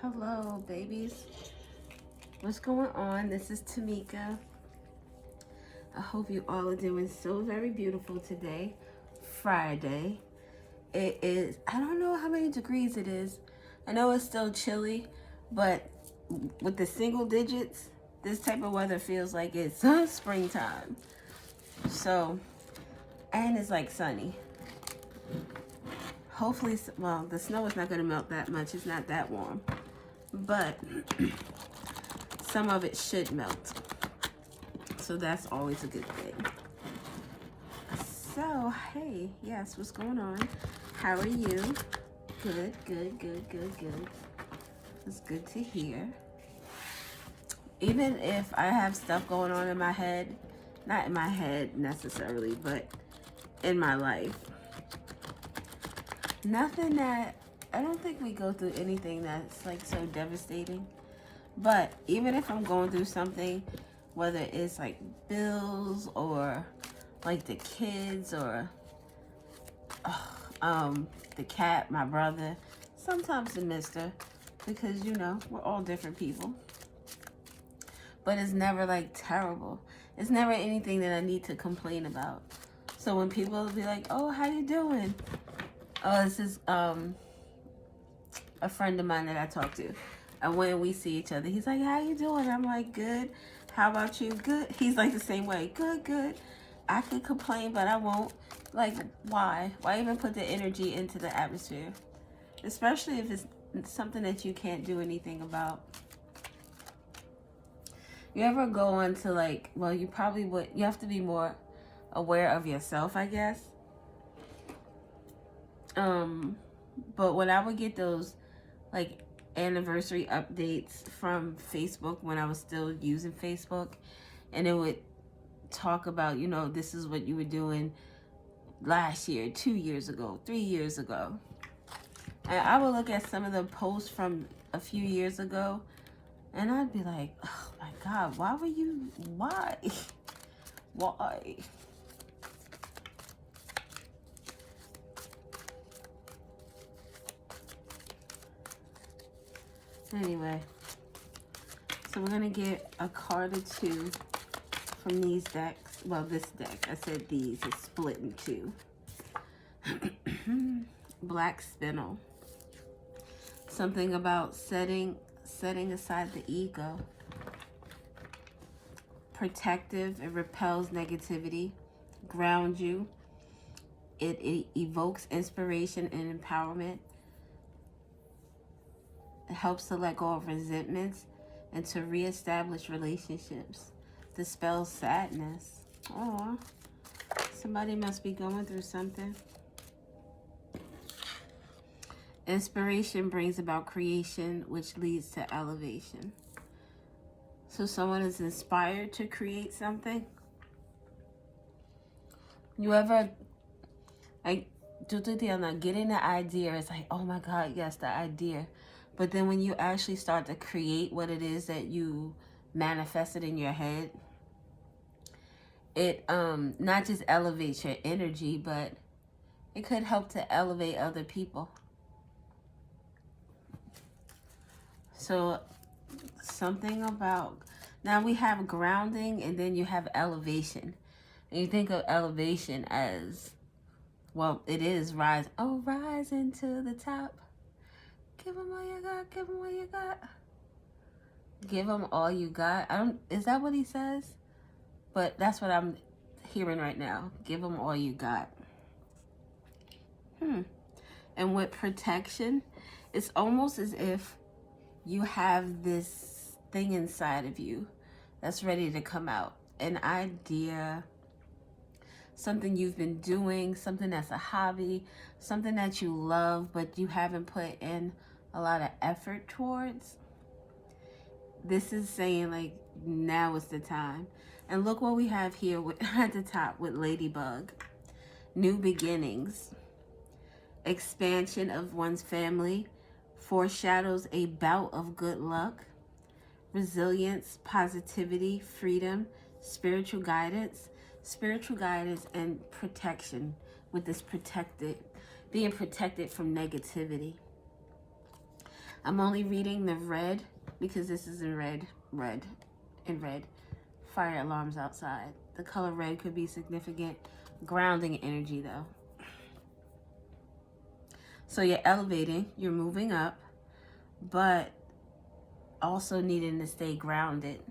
Hello, babies. What's going on? This is Tamika. I hope you all are doing so very beautiful today, Friday. It is, I don't know how many degrees it is. I know it's still chilly, but with the single digits, this type of weather feels like it's springtime. So, and it's like sunny. Hopefully, well, the snow is not going to melt that much. It's not that warm. But some of it should melt. So that's always a good thing. So, hey, yes, what's going on? How are you? Good. It's good to hear. Even if I have stuff going on in my head, not in my head necessarily, but in my life. Nothing that, I don't think we go through anything that's like so devastating. But even if I'm going through something, whether it's like bills or like the kids or the cat, my brother, sometimes the mister, because you know, we're all different people. But it's never like terrible. It's never anything that I need to complain about. So when people will be like, oh, how you doing? Oh, this is a friend of mine that I talk to. And when we see each other, he's like, how you doing? I'm like, good. How about you? Good. He's like the same way. Good. I could complain, but I won't. Like, why? Why even put the energy into the atmosphere? Especially if it's something that you can't do anything about. You ever go on to like, well, you probably would. You have to be more aware of yourself, I guess. But when I would get those like anniversary updates from Facebook when I was still using Facebook, and it would talk about, you know, this is what you were doing last year, 2 years ago, 3 years ago. And I would look at some of the posts from a few years ago and I'd be like, oh my God, why? Why? Anyway, so we're gonna get a card or two from these decks. Well, this deck, I said these, it's split in two. Black Spinel. Something about setting aside the ego. Protective, it repels negativity. Ground you. It evokes inspiration and empowerment. It helps to let go of resentments and to reestablish relationships. Dispels sadness. Oh, somebody must be going through something. Inspiration brings about creation, which leads to elevation. So someone is inspired to create something. You ever, like, getting the idea, it's like, oh my God, yes, the idea. But then when you actually start to create what it is that you manifested in your head, it not just elevates your energy, but it could help to elevate other people. So something about, now we have grounding and then you have elevation. And you think of elevation as, well, it is rise. Oh, rising to the top. Give them all you got. Give them all you got. Give them all you got. Is that what he says? But that's what I'm hearing right now. Give them all you got. And with protection, it's almost as if you have this thing inside of you that's ready to come out. An idea, something you've been doing, something that's a hobby, something that you love, but you haven't put in a lot of effort towards. This is saying like, now is the time. And look what we have here at the top with Ladybug. New beginnings. Expansion of one's family. Foreshadows a bout of good luck. Resilience, positivity, freedom, spiritual guidance and protection, with this being protected from negativity. I'm only reading the red because this is in red. Fire alarms outside. The color red could be significant grounding energy though. So you're elevating, you're moving up, but also needing to stay grounded.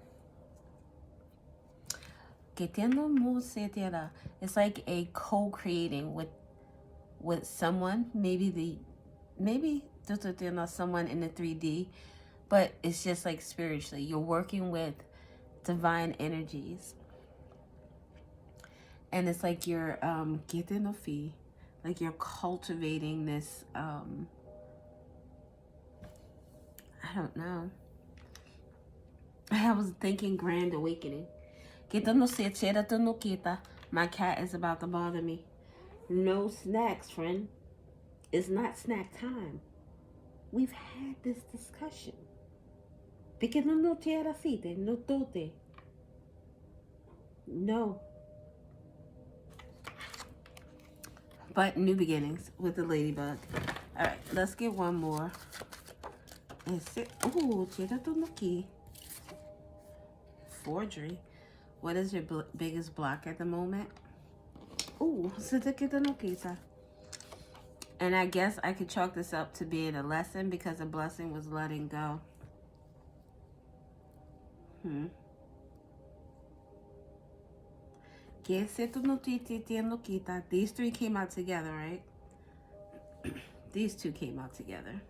It's like a co-creating with someone, maybe someone in the 3D, but it's just like spiritually. You're working with divine energies. And it's like you're like you're cultivating this I don't know. I was thinking grand awakening. My cat is about to bother me. No snacks, friend. It's not snack time. We've had this discussion. No. But new beginnings with the ladybug. Alright, let's get one more. Ooh, Forgery. What is your biggest block at the moment? Ooh, and I guess I could chalk this up to being a lesson because a blessing was letting go. These three came out together, right? These two came out together.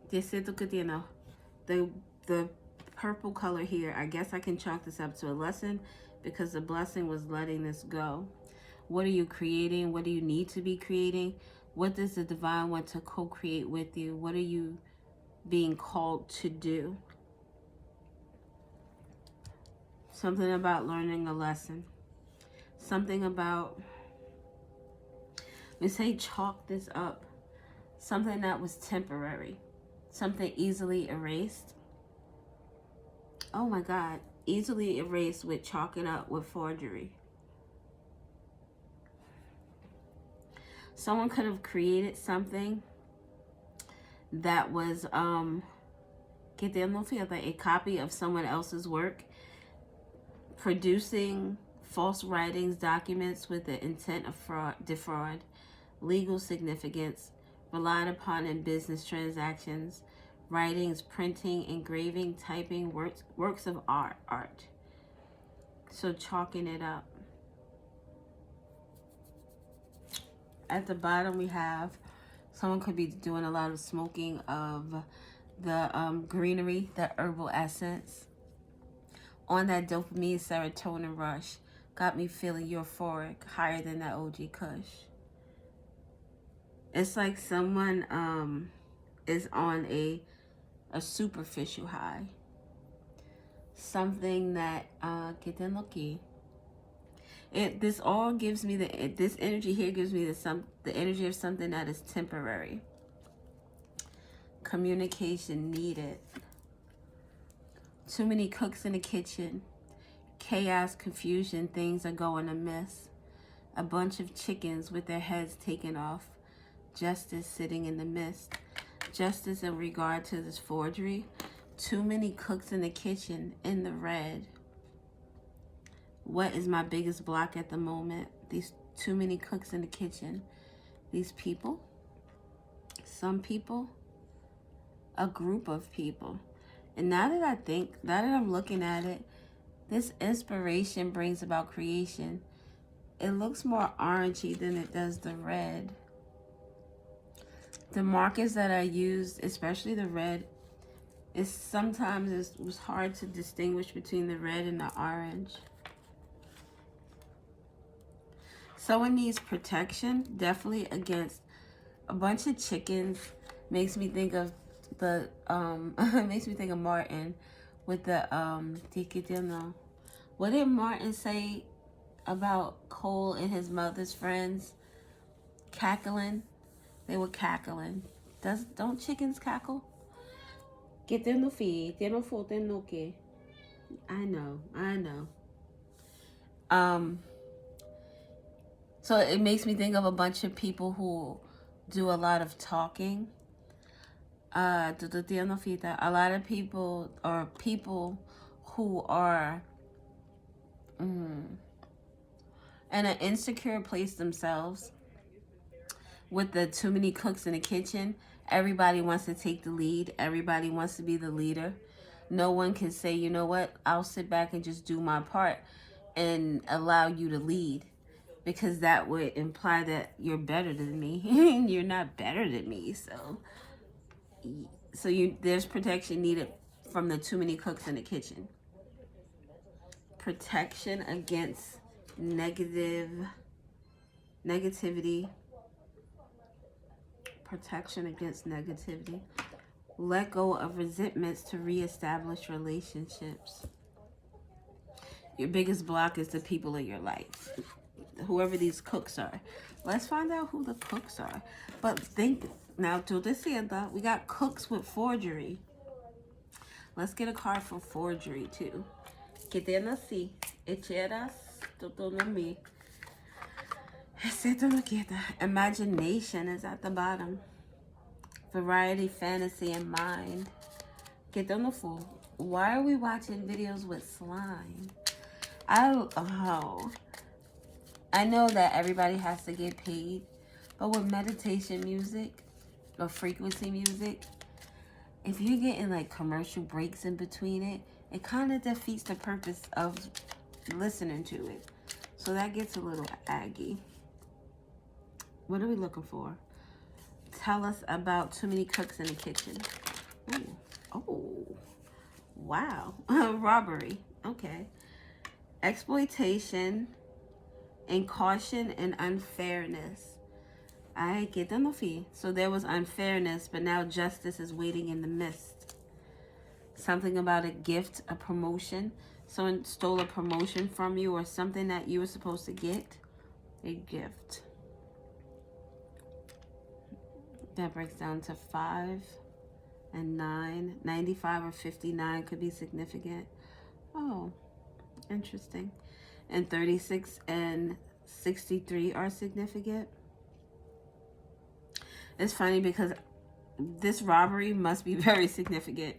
The purple color here, I guess I can chalk this up to a lesson because the blessing was letting this go. What are you creating? What do you need to be creating? What does the divine want to co-create with you? What are you being called to do? Something about learning a lesson. Something about, we say chalk this up. Something that was temporary. Something easily erased. Oh my God. Easily erased with chalking up with forgery. Someone could have created something that was a copy of someone else's work, producing false writings, documents with the intent of defraud, legal significance, relied upon in business transactions, writings, printing, engraving, typing, works of art. So chalking it up. At the bottom we have someone could be doing a lot of smoking of the greenery, the herbal essence. On that dopamine serotonin rush, got me feeling euphoric, higher than that OG Kush. It's like someone is on a superficial high. Something that this all gives me this energy here gives me the energy of something that is temporary. Communication needed. Too many cooks in the kitchen. Chaos, confusion, things are going amiss. A bunch of chickens with their heads taken off. Justice sitting in the mist. Justice in regard to this forgery. Too many cooks in the kitchen in the red. What is my biggest block at the moment? These too many cooks in the kitchen. These people. Some people. A group of people. And now that I'm looking at it, this inspiration brings about creation. It looks more orangey than it does the red. The markers that I used, especially the red, sometimes it was hard to distinguish between the red and the orange. Someone needs protection, definitely against a bunch of chickens. Makes me think of the makes me think of Martin with the what did Martin say about Cole and his mother's friends cackling? They were cackling. Don't chickens cackle? Get them no feed, they don't fold them no que. I know. So it makes me think of a bunch of people who do a lot of talking. A lot of people, or people who are in an insecure place themselves, with the too many cooks in the kitchen. Everybody wants to take the lead. Everybody wants to be the leader. No one can say, you know what, I'll sit back and just do my part and allow you to lead, because that would imply that you're better than me. You're not better than me. So there's protection needed from the too many cooks in the kitchen. Protection against negativity. Protection against negativity. Let go of resentments to reestablish relationships. Your biggest block is the people in your life, whoever these cooks are. Let's find out who the cooks are. But think now, to this end, we got cooks with forgery. Let's get a card for forgery too. Que tem assim, echeras, totonomi. Imagination is at the bottom. Variety, fantasy, and mind. Get on the fool. Why are we watching videos with slime? I know that everybody has to get paid, but with meditation music or frequency music, if you're getting like commercial breaks in between it, it kind of defeats the purpose of listening to it. So that gets a little aggy. What are we looking for? Tell us about too many cooks in the kitchen. Ooh. Oh, wow. Robbery. Okay. Exploitation and caution and unfairness. I get them fee. So there was unfairness, but now justice is waiting in the mist. Something about a gift, a promotion. Someone stole a promotion from you, or something that you were supposed to get. A gift. That breaks down to 5 and 9. 95 or 59 could be significant. Oh, interesting. And 36 and 63 are significant. It's funny because this robbery must be very significant,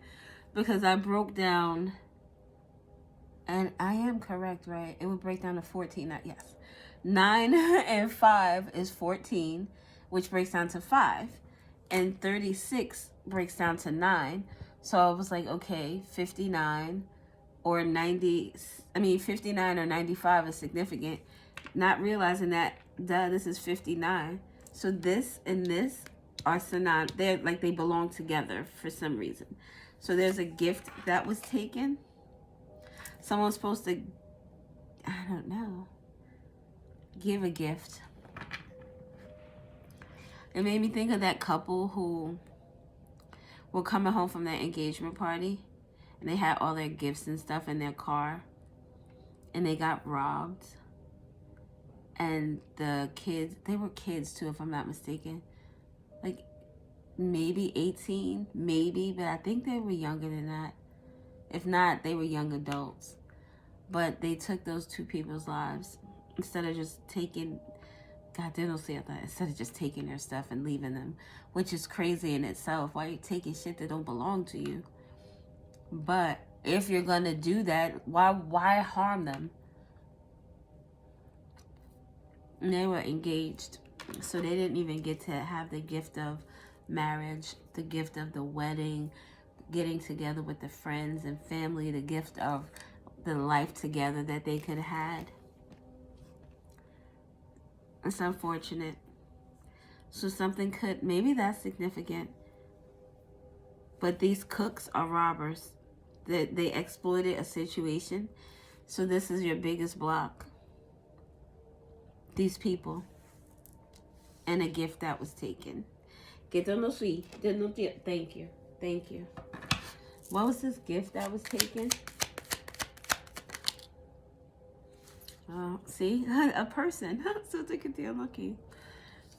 because I broke down, and I am correct, right? It would break down to 14. Yes. 9 and 5 is 14, which breaks down to 5. And 36 breaks down to 9. So I was like, okay, 59 or 90, 59 or 95 is significant. Not realizing that, this is 59. So this and this are synonymous. They're like, they belong together for some reason. So there's a gift that was taken. Someone's supposed to, I don't know, give a gift. It made me think of that couple who were coming home from their engagement party, and they had all their gifts and stuff in their car, and they got robbed. And the kids, they were kids too, if I'm not mistaken. Like maybe 18, maybe, but I think they were younger than that. If not, they were young adults. But they took those two people's lives instead of just taking, God, they don't say that. Instead of just taking their stuff and leaving them, which is crazy in itself. Why are you taking shit that don't belong to you? But if you're gonna do that, why harm them? And they were engaged, so they didn't even get to have the gift of marriage, the gift of the wedding, getting together with the friends and family, the gift of the life together that they could have had. It's unfortunate. So something could, maybe that's significant. But these cooks are robbers. They exploited a situation. So this is your biggest block. These people. And a gift that was taken. Thank you. Thank you. What was this gift that was taken? See? A person. So lucky.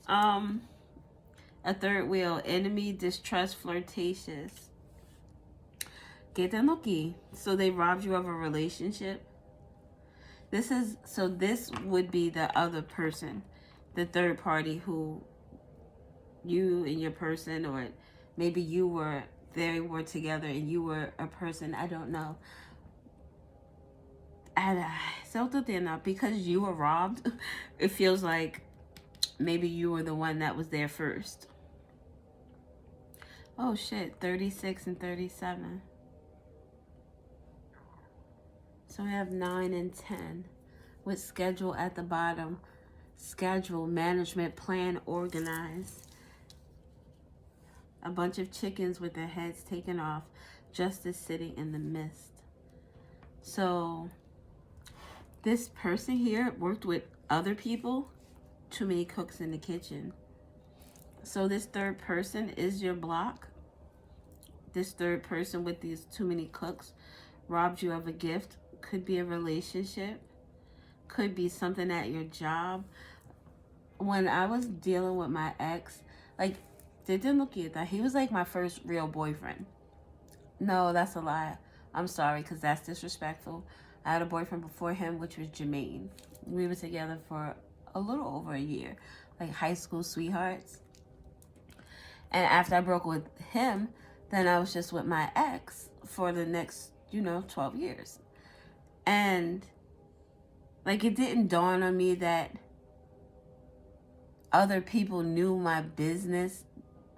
A third wheel. Enemy, distrust, flirtatious. So they robbed you of a relationship. This would be the other person, the third party who you and your person, or Maybe they were together and you were a person, I don't know. And because you were robbed, it feels like maybe you were the one that was there first. Oh shit, 36 and 37. So we have 9 and 10 with schedule at the bottom. Schedule, management, plan, organize. A bunch of chickens with their heads taken off. Justice sitting in the mist. So this person here worked with other people. Too many cooks in the kitchen. So this third person is your block. This third person with these too many cooks robbed you of a gift. Could be a relationship. Could be something at your job. When I was dealing with my ex, like, they didn't look at that. He was like my first real boyfriend. No, that's a lie. I'm sorry, because that's disrespectful. I had a boyfriend before him, which was Jermaine. We were together for a little over a year, like high school sweethearts. And after I broke with him, then I was just with my ex for the next, 12 years. And like, it didn't dawn on me that other people knew my business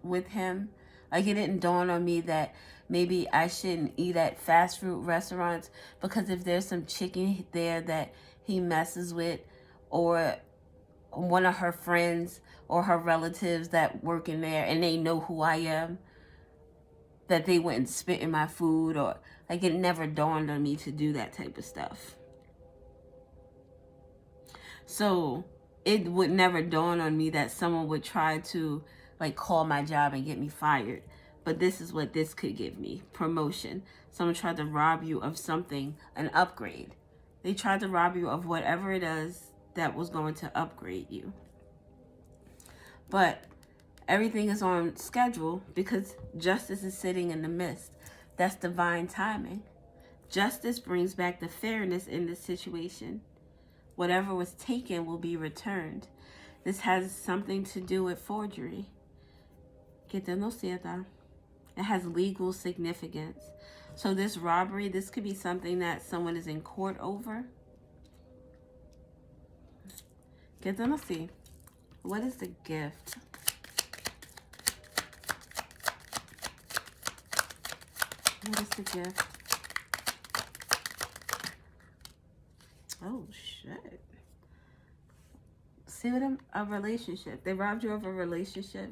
with him. Like, it didn't dawn on me that maybe I shouldn't eat at fast food restaurants, because if there's some chicken there that he messes with, or one of her friends or her relatives that work in there and they know who I am, that they wouldn't spit in my food. Or like, it never dawned on me to do that type of stuff. So it would never dawn on me that someone would try to like call my job and get me fired. But this is what this could give me: promotion. Someone tried to rob you of something, an upgrade. They tried to rob you of whatever it is that was going to upgrade you. But everything is on schedule because justice is sitting in the midst. That's divine timing. Justice brings back the fairness in this situation. Whatever was taken will be returned. This has something to do with forgery. It has legal significance. So this robbery, this could be something that someone is in court over. What is the gift? What is the gift? Oh, shit. See what a relationship. They robbed you of a relationship.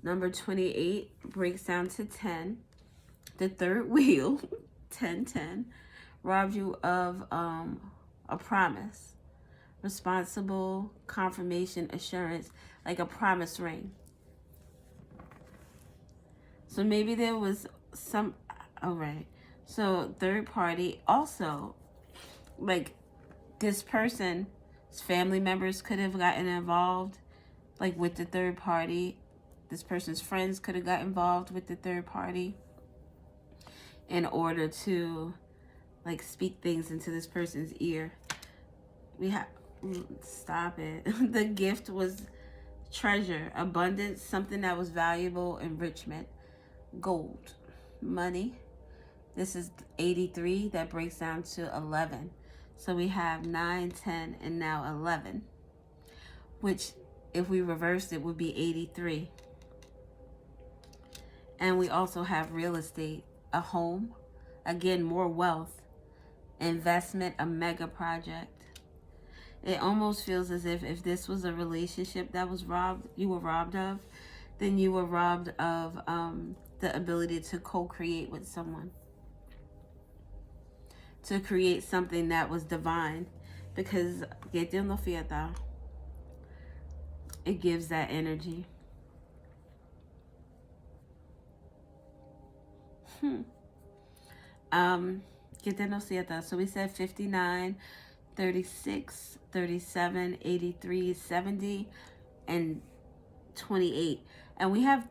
Number 28 breaks down to 10. The third wheel, 10-10, robbed you of a promise. Responsible, confirmation, assurance, like a promise ring. So maybe there was some, all right. So third party also, like, this person's family members could have gotten involved, like, with the third party. This person's friends could have got involved with the third party in order to, like, speak things into this person's ear. Stop it. The gift was treasure, abundance, something that was valuable, enrichment, gold, money. This is 83. That breaks down to 11. So we have 9, 10, and now 11, which if we reversed it would be 83. And we also have real estate, a home, again, more wealth, investment, a mega project. It almost feels as if this was a relationship that was robbed, you were robbed of, then you were robbed of the ability to co-create with someone, to create something that was divine, because it gives that energy. So we said 59, 36, 37, 83, 70, and 28. And we have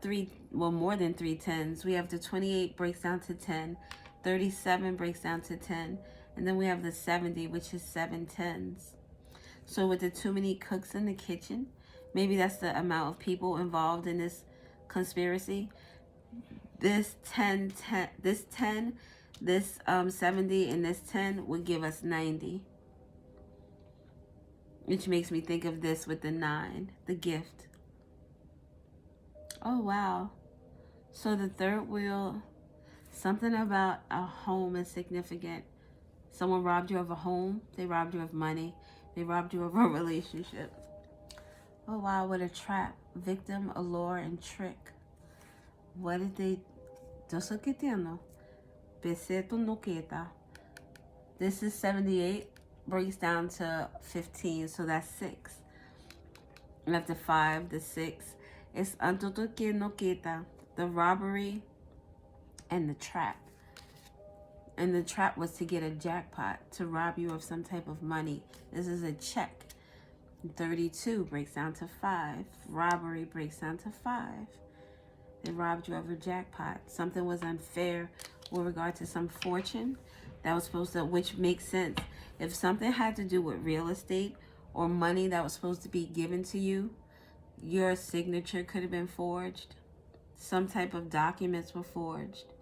more than 3 10s. We have the 28 breaks down to 10, 37 breaks down to 10, and then we have the 70, which is 7 10s. So with the too many cooks in the kitchen, maybe that's the amount of people involved in this conspiracy. This 10, this 70, and this 10 would give us 90. Which makes me think of this with the 9, the gift. Oh, wow. So the third wheel, something about a home is significant. Someone robbed you of a home. They robbed you of money. They robbed you of a relationship. Oh, wow, what a trap. Victim, allure, and trick. What did they... This is 78. Breaks down to 15, so that's 6. And after 5, the 6. It's the robbery and the trap. And the trap was to get a jackpot, to rob you of some type of money. This is a check. 32 breaks down to 5. Robbery breaks down to 5. They robbed you of a jackpot. Something was unfair with regard to some fortune that was supposed to, which makes sense. If something had to do with real estate or money that was supposed to be given to you, your signature could have been forged. Some type of documents were forged.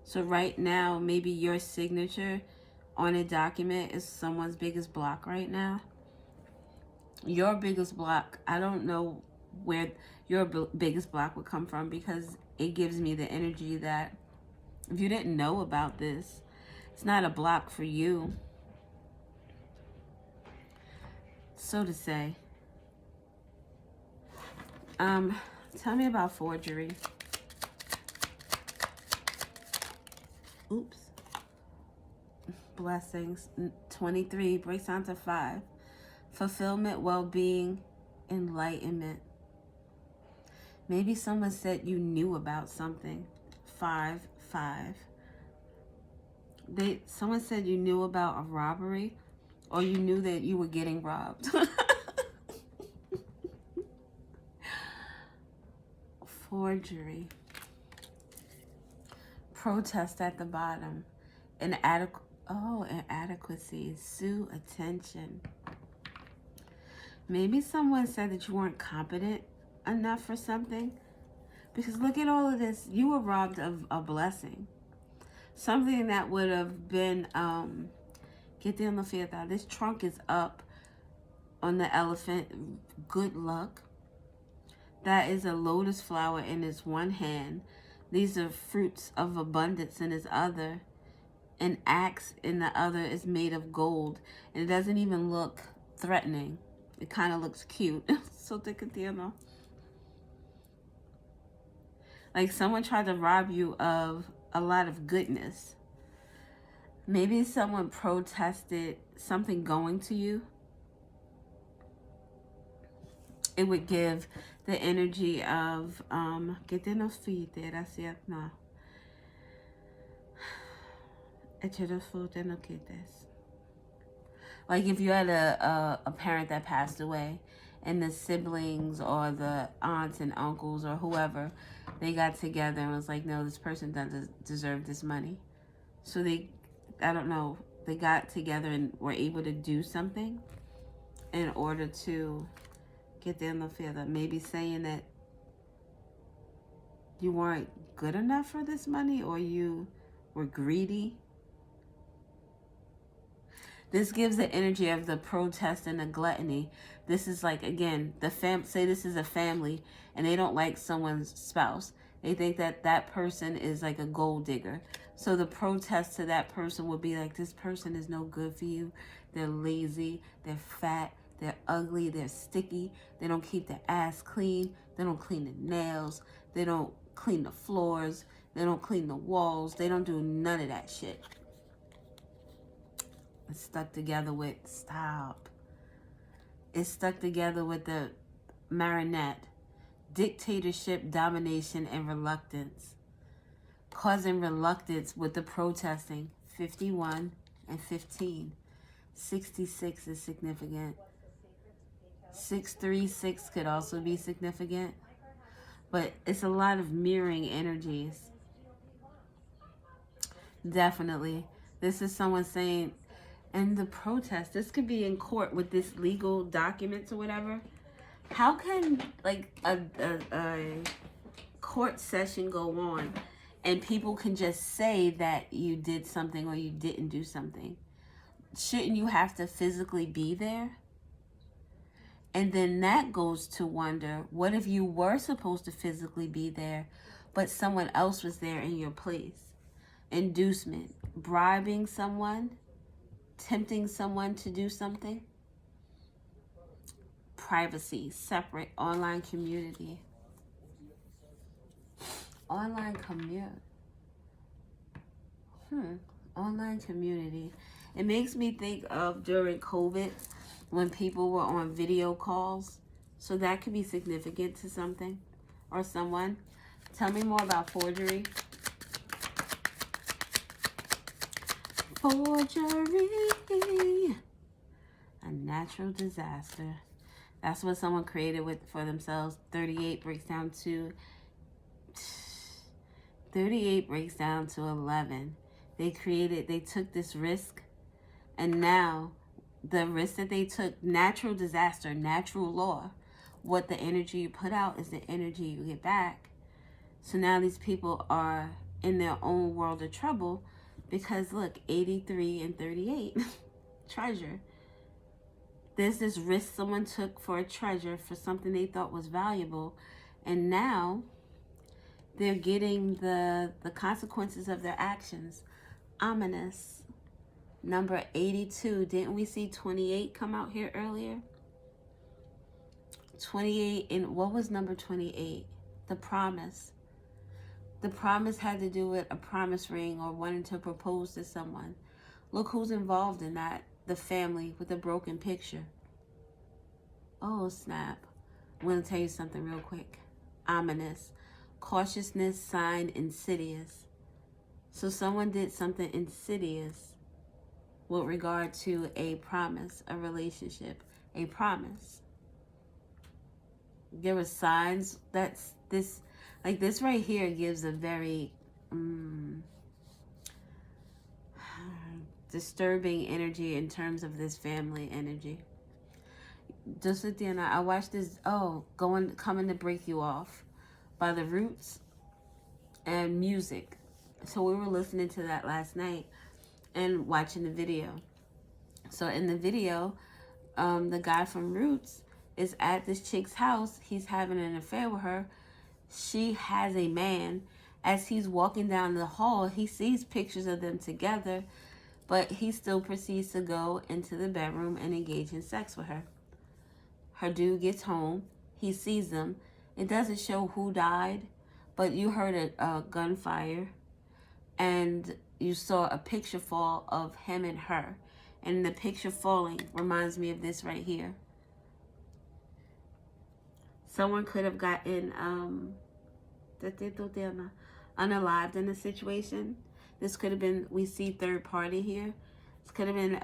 So right now, maybe your signature on a document is someone's biggest block right now. Your biggest block, I don't know where your biggest block would come from, because it gives me the energy that if you didn't know about this, it's not a block for you, so to say. Tell me about forgery. Oops. Blessings. 23 breaks down to 5. Fulfillment, well-being, enlightenment. Maybe someone said you knew about something. 5, 5. Someone said you knew about a robbery, or you knew that you were getting robbed. Forgery. Protest at the bottom. Inadequacy. Sue attention. Maybe someone said that you weren't competent enough for something. Because look at all of this. You were robbed of a blessing. Something that would have been, this trunk is up on the elephant. Good luck. That is a lotus flower in his one hand. These are fruits of abundance in his other. An axe in the other is made of gold. And it doesn't even look threatening. It kind of looks cute. So te entiendo. Like someone tried to rob you of a lot of goodness. Maybe someone protested something going to you. It would give the energy of like if you had a parent that passed away, and the siblings or the aunts and uncles or whoever, they got together and was like, no, this person doesn't deserve this money. So they got together and were able to do something in order to get them to feel that, maybe saying that you weren't good enough for this money, or you were greedy. This gives the energy of the protest and the gluttony. This is like, again, say this is a family and they don't like someone's spouse. They think that that person is like a gold digger. So the protest to that person would be like, this person is no good for you. They're lazy, they're fat, they're ugly, they're sticky. They don't keep their ass clean. They don't clean the nails. They don't clean the floors. They don't clean the walls. They don't do none of that shit. It's stuck together with, stop. It's stuck together with the marionette. Dictatorship, domination, and reluctance. Causing reluctance with the protesting. 51 and 15. 66 is significant. 636 could also be significant. But it's a lot of mirroring energies. Definitely. This is someone saying, and the protest, this could be in court with this legal documents or whatever. How can like a court session go on and people can just say that you did something or you didn't do something. Shouldn't you have to physically be there? And then that goes to wonder, what if you were supposed to physically be there, but someone else was there in your place? Inducement, bribing someone, tempting someone to do something. Privacy, separate, online community. Online community. Online community. It makes me think of during COVID when people were on video calls. So that could be significant to something or someone. Tell me more about forgery. Forgery. A natural disaster. That's what someone created for themselves. 38 breaks down to 11. They took this risk, and now the risk that they took, natural disaster, natural law, what the energy you put out is the energy you get back. So now these people are in their own world of trouble because look, 83 and 38, treasure. There's this risk someone took for a treasure, for something they thought was valuable, and now they're getting the consequences of their actions. Ominous. Number 82. Didn't we see 28 come out here earlier? 28, and what was number 28? The promise. The promise had to do with a promise ring or wanting to propose to someone. Look who's involved in that. The family with a broken picture. Oh, snap. I'm going to tell you something real quick. Ominous. Cautiousness, sign, insidious. So someone did something insidious with regard to a promise, a relationship, a promise. There were signs. That's this, like this right here gives a very disturbing energy in terms of this family energy. Just at the end, I watched this, coming to break you off by the Roots and music. So we were listening to that last night and watching the video. So in the video, the guy from Roots is at this chick's house. He's having an affair with her. She has a man. As he's walking down the hall, he sees pictures of them together, but he still proceeds to go into the bedroom and engage in sex with her. Her dude gets home. He sees them. It doesn't show who died, but you heard a gunfire, and you saw a picture fall of him and her. And the picture falling reminds me of this right here. Someone could have gotten unalived in the situation. This could have been, we see third party here. This could have been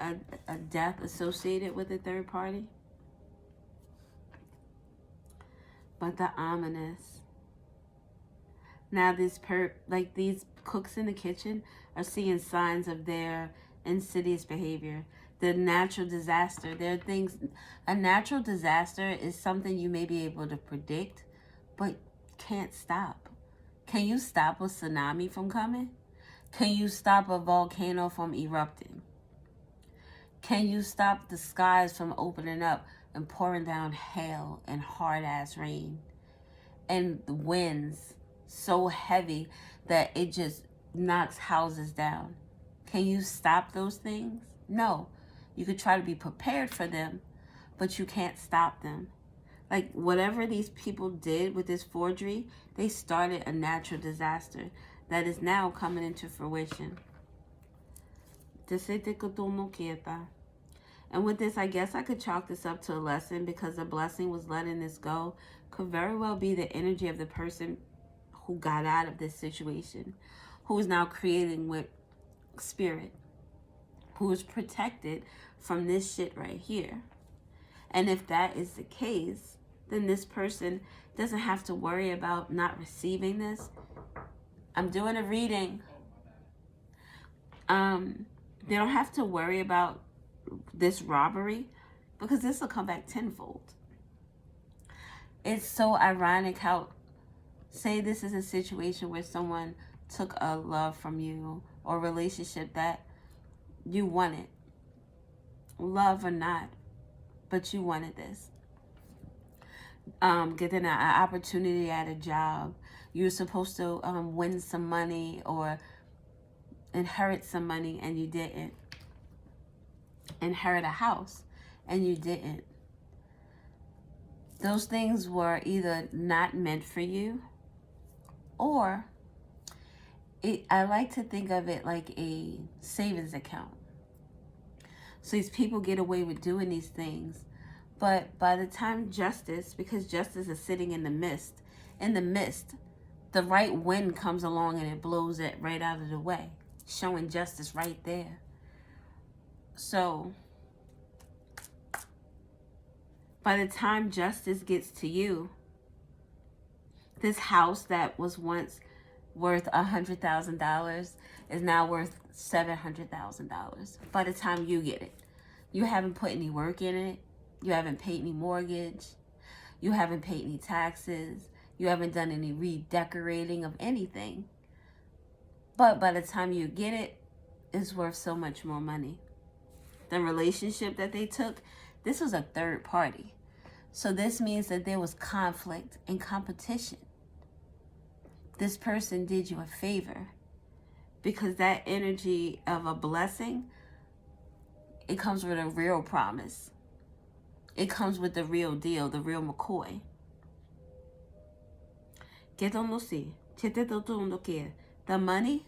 a death associated with a third party. But the ominous. Now these cooks in the kitchen are seeing signs of their insidious behavior. The natural disaster. There are things, a natural disaster is something you may be able to predict, but can't stop. Can you stop a tsunami from coming? Can you stop a volcano from erupting? Can you stop the skies from opening up and pouring down hail and hard-ass rain? And the winds so heavy that it just knocks houses down. Can you stop those things? No. You could try to be prepared for them, but you can't stop them. Like whatever these people did with this forgery, they started a natural disaster that is now coming into fruition. And with this, I guess I could chalk this up to a lesson, because the blessing was letting this go could very well be the energy of the person who got out of this situation, who is now creating with spirit, who is protected from this shit right here. And if that is the case, then this person doesn't have to worry about not receiving this. I'm doing a reading. They don't have to worry about this robbery, because this will come back tenfold. It's so ironic how Say this is a situation where someone took a love from you or relationship that you wanted. Love or not, but you wanted this. Getting an opportunity at a job. You were supposed to win some money or inherit some money and you didn't. Inherit a house and you didn't. Those things were either not meant for you, or I like to think of it like a savings account. So these people get away with doing these things, but by the time justice, because justice is sitting in the mist, the right wind comes along and it blows it right out of the way, showing justice right there. So by the time justice gets to you, this house that was once worth $100,000 is now worth $700,000 by the time you get it. You haven't put any work in it. You haven't paid any mortgage. You haven't paid any taxes. You haven't done any redecorating of anything. But by the time you get it, it's worth so much more money. The relationship that they took, this was a third party. So this means that there was conflict and competition. This person did you a favor because that energy of a blessing, it comes with a real promise. It comes with the real deal, the real McCoy. The money,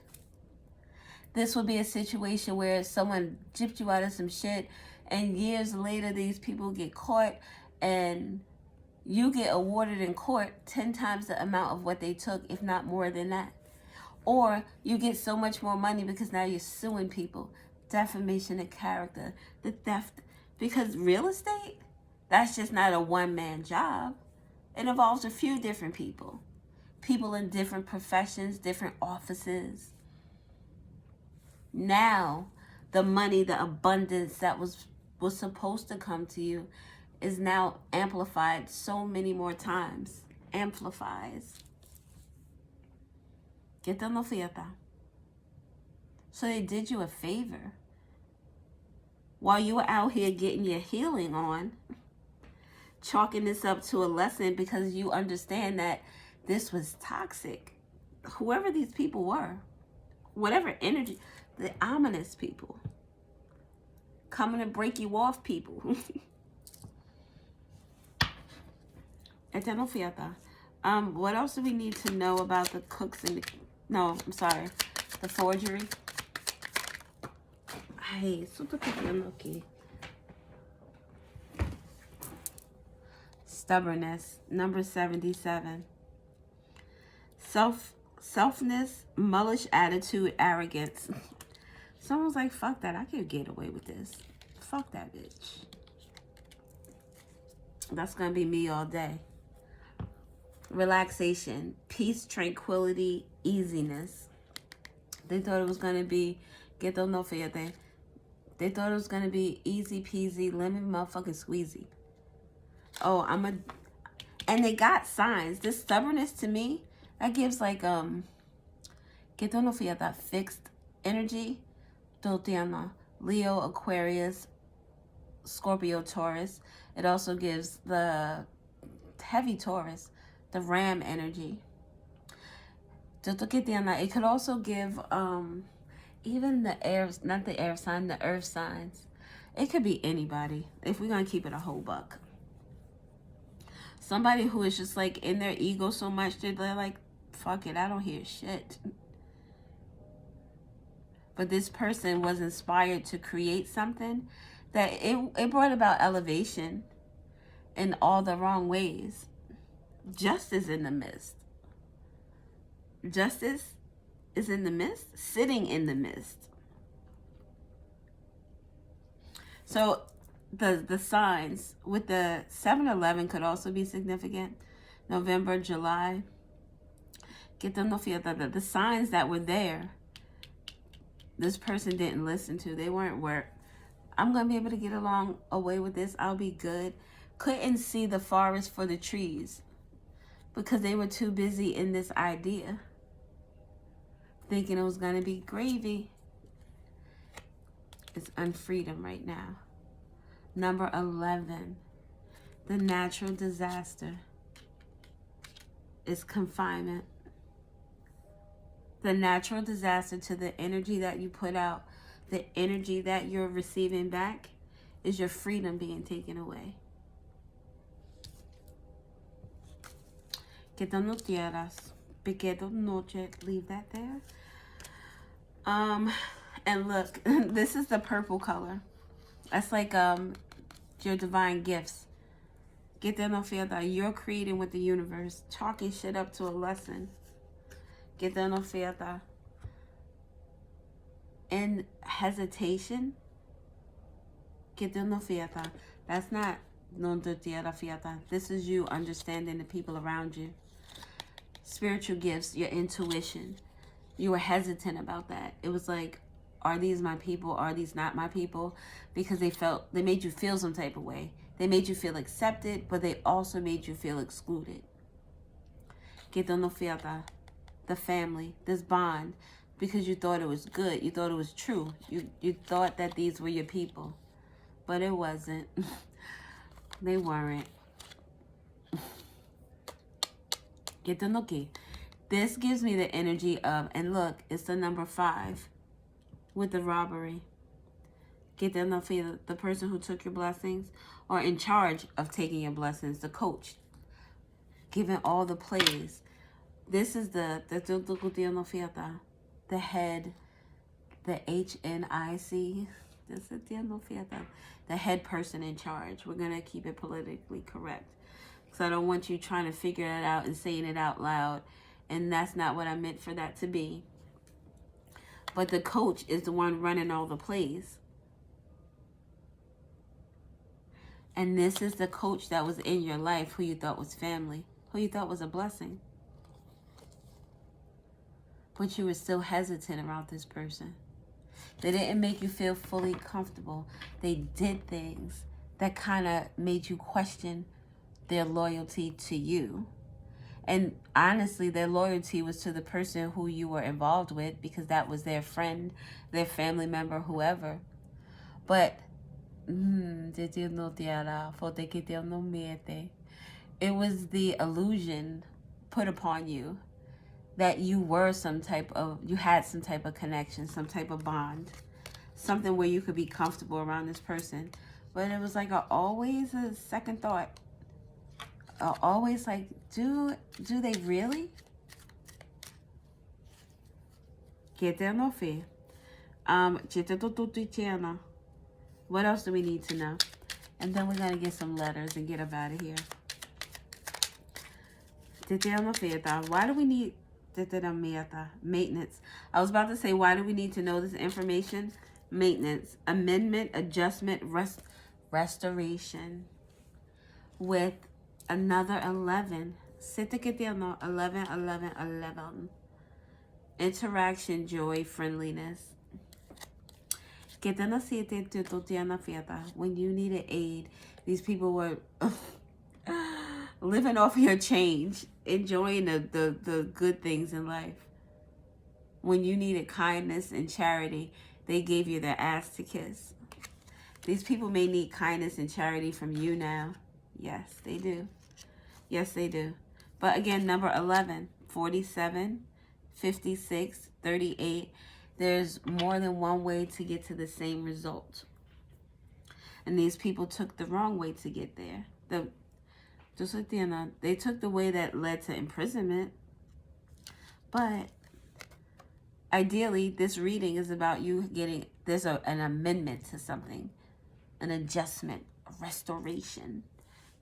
this would be a situation where someone gypped you out of some shit and years later these people get caught and you get awarded in court 10 times the amount of what they took, if not more than that. Or you get so much more money because now you're suing people. Defamation of character, the theft. Because real estate, that's just not a one-man job. It involves a few different people. People in different professions, different offices. Now, the money, the abundance that was supposed to come to you is now amplified so many more times. Amplifies. So they did you a favor. While you were out here getting your healing on, chalking this up to a lesson because you understand that this was toxic. Whoever these people were, whatever energy, the ominous people, coming to break you off people. What else do we need to know about the cooks and the forgery? Stubbornness, number 77. Selfness, mullish attitude, arrogance. Someone's like, fuck that, I can get away with this. Fuck that bitch. That's gonna be me all day. Relaxation, peace, tranquility, easiness. They thought it was gonna be, they thought it was gonna be easy peasy, lemon motherfucking squeezy. Oh, and they got signs. This stubbornness to me, that gives like fixed energy. Leo, Aquarius, Scorpio, Taurus. It also gives the heavy Taurus, the ram energy. It could also give even the air, not the air sign, the earth signs. It could be anybody, if we're gonna keep it a whole buck. Somebody who is just like in their ego so much that they're like, fuck it, I don't hear shit. But this person was inspired to create something that it brought about elevation in all the wrong ways. Justice in the midst. Justice is in the midst, sitting in the midst. So the signs with the 7-11 could also be significant. November, July. The signs that were there, this person didn't listen to. They weren't work. I'm going to be able to get away with this. I'll be good. Couldn't see the forest for the trees. because they were too busy in this idea, thinking it was going to be gravy. It's unfreedom right now. Number 11, the natural disaster is confinement. The natural disaster to the energy that you put out, the energy that you're receiving back, is your freedom being taken away. Que no tierras, pequeño noche, leave that there. And look, this is the purple color. That's like your divine gifts. Get that no fiesta. You're creating with the universe, chalking shit up to a lesson. Get that no fiesta. And hesitation. Get that no fiesta. That's not no tierra fiesta. This is you understanding the people around you. Spiritual gifts, your intuition. You were hesitant about that. It was like, are these my people? Are these not my people? Because they made you feel some type of way. They made you feel accepted, but they also made you feel excluded. Quedó no fiesta, the family, this bond, because you thought it was good. You thought it was true. You thought that these were your people, but it wasn't. They weren't. Quedó no que. This gives me the energy of, and look, it's the number 5 with the robbery. Get that no feel, the person who took your blessings or in charge of taking your blessings, the coach, giving all the plays. This is the head, the HNIC, the head person in charge. We're going to keep it politically correct. So I don't want you trying to figure it out and saying it out loud. And that's not what I meant for that to be. But the coach is the one running all the plays. And this is the coach that was in your life who you thought was family, who you thought was a blessing. But you were still hesitant around this person. They didn't make you feel fully comfortable. They did things that kind of made you question their loyalty to you. And honestly, their loyalty was to the person who you were involved with, because that was their friend, their family member, whoever. But it was the illusion put upon you that you were you had some type of connection, some type of bond, something where you could be comfortable around this person. But it was like always a second thought. Always like, do they really? What else do we need to know? And then we're going to get some letters and get up out of here. Why do we need maintenance? I was about to say, why do we need to know this information? Maintenance, amendment, adjustment, restoration. With another 11. 11. Interaction, joy, friendliness. When you needed aid, these people were living off your change, enjoying the good things in life. When you needed kindness and charity, they gave you their ass to kiss. These people may need kindness and charity from you now. Yes, they do. Yes, they do. But again, number 11, 47, 56, 38. There's more than one way to get to the same result. And these people took the wrong way to get there. They took the way that led to imprisonment. But ideally, this reading is about you getting, there's an amendment to something, an adjustment, a restoration.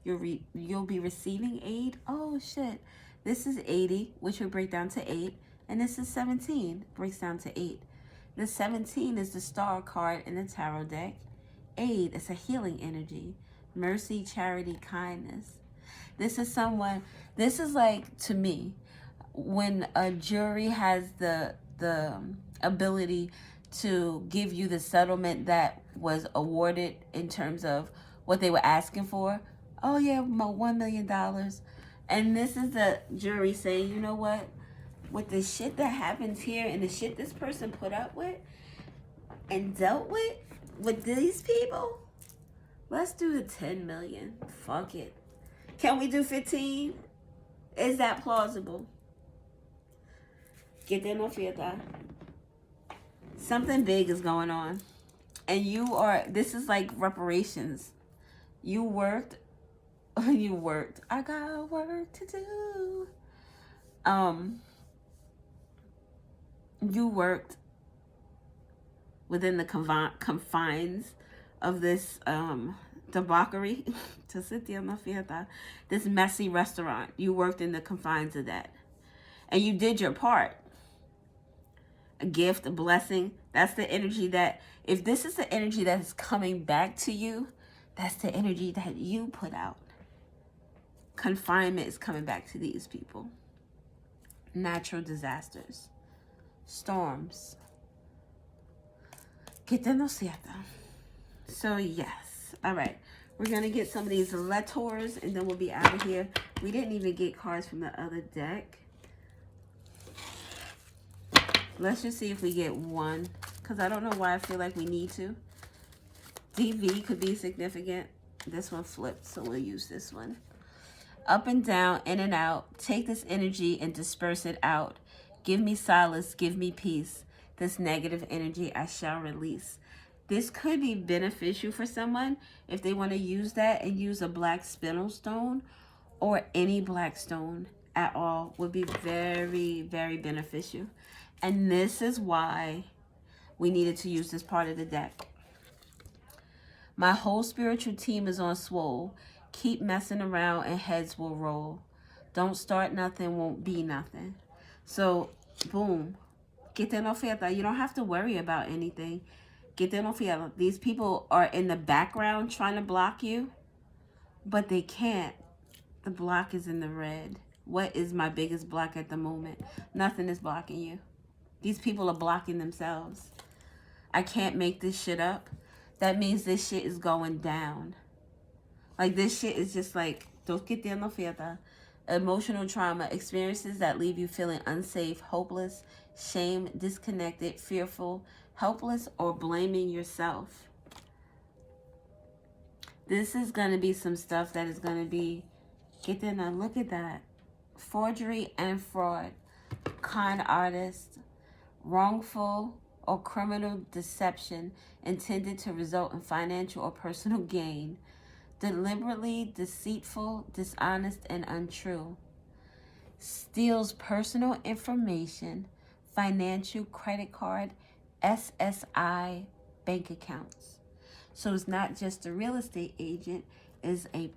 You'll be receiving aid. Oh, shit. This is 80, which would break down to 8. And this is 17, breaks down to 8. The 17 is the star card in the tarot deck. Aid is a healing energy. Mercy, charity, kindness. This is like, to me, when a jury has the ability to give you the settlement that was awarded in terms of what they were asking for. Oh, yeah, my $1 million. And this is the jury saying, you know what? With the shit that happens here and the shit this person put up with and dealt with these people, let's do the 10 million. Fuck it. Can we do 15? Is that plausible? Get there, no fear, that. Something big is going on. And this is like reparations. You worked. I got work to do. You worked within the confines of this debauchery, to sit there, no fiesta, this messy restaurant. You worked in the confines of that. And you did your part. A gift, a blessing. That's the energy that, if this is the energy that is coming back to you, that's the energy that you put out. Confinement is coming back to these people. Natural disasters. Storms. Que te no cierta. So yes. All right. We're going to get some of these letters and then we'll be out of here. We didn't even get cards from the other deck. Let's just see if we get one. Because I don't know why I feel like we need to. DV could be significant. This one flipped, so we'll use this one. Up and down, in and out. Take this energy and disperse it out. Give me solace, give me peace. This negative energy I shall release. This could be beneficial for someone if they want to use that and use a black spinel stone or any black stone at all would be very, very beneficial. And this is why we needed to use this part of the deck. My whole spiritual team is on swole. Keep messing around and heads will roll. Don't start nothing, won't be nothing. So, boom. Que te no fiesta. You don't have to worry about anything. Que te no fiesta. These people are in the background trying to block you, but they can't. The block is in the red. What is my biggest block at the moment? Nothing is blocking you. These people are blocking themselves. I can't make this shit up. That means this shit is going down. Like, this shit is just like, don't get there, no fiesta. Emotional trauma, experiences that leave you feeling unsafe, hopeless, shame, disconnected, fearful, helpless, or blaming yourself. This is going to be some stuff that is going to be, get there now, look at that. Forgery and fraud, con artist, wrongful or criminal deception intended to result in financial or personal gain. Deliberately deceitful, dishonest, and untrue. Steals personal information, financial, credit card, SSI, bank accounts. So it's not just a real estate agent, it's a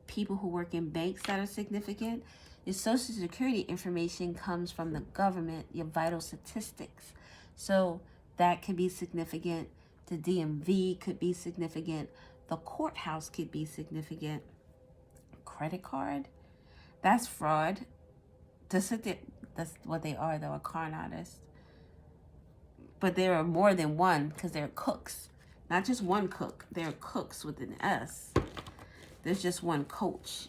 people who work in banks that are significant. Your social security information comes from the government, your vital statistics. So that could be significant. The DMV could be significant. The courthouse could be significant. Credit card, that's fraud. That's what they are, though, a con artist. But there are more than one because they're cooks. Not just one cook. They're cooks with an S. There's just one coach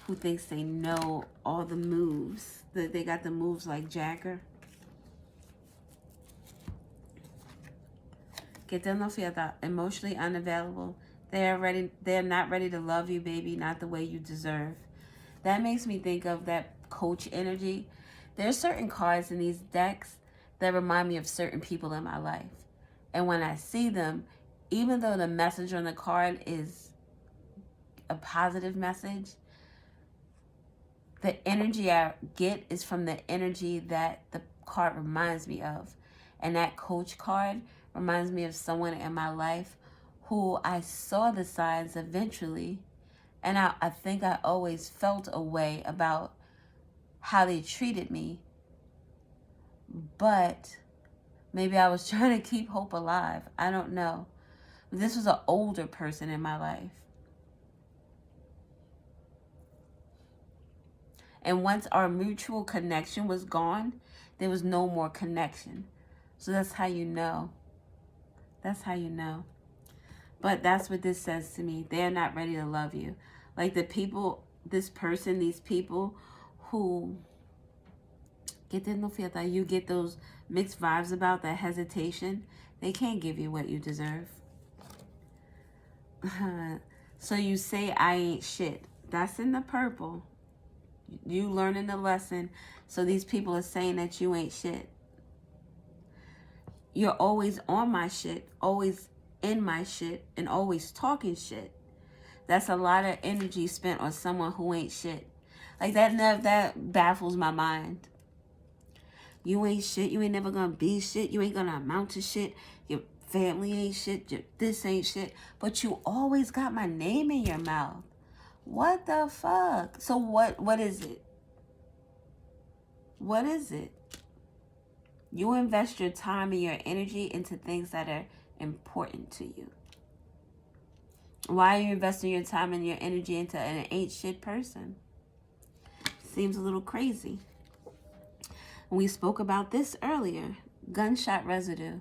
who thinks they know all the moves. They got the moves like Jagger. Que te no fiesta, emotionally unavailable. They're not ready to love you, baby, not the way you deserve. That makes me think of that coach energy. There's certain cards in these decks that remind me of certain people in my life. And when I see them, even though the message on the card is a positive message, the energy I get is from the energy that the card reminds me of. And that coach card reminds me of someone in my life who I saw the signs eventually. And I think I always felt a way about how they treated me. But maybe I was trying to keep hope alive. I don't know. This was an older person in my life. And once our mutual connection was gone, there was no more connection. So that's how you know. That's how you know. But that's what this says to me. They're not ready to love you. Like the people this person, these people who you get those mixed vibes about, that hesitation. They can't give you what you deserve. So you say I ain't shit. That's in the purple. You learning the lesson. So these people are saying that you ain't shit. You're always on my shit, always in my shit, and always talking shit. That's a lot of energy spent on someone who ain't shit. Like that baffles my mind. You ain't shit. You ain't never gonna be shit. You ain't gonna amount to shit. Your family ain't shit. This ain't shit. But you always got my name in your mouth. What the fuck? So what is it? What is it? You invest your time and your energy into things that are important to you. Why are you investing your time and your energy into an ain't shit person? Seems a little crazy. We spoke about this earlier. Gunshot residue.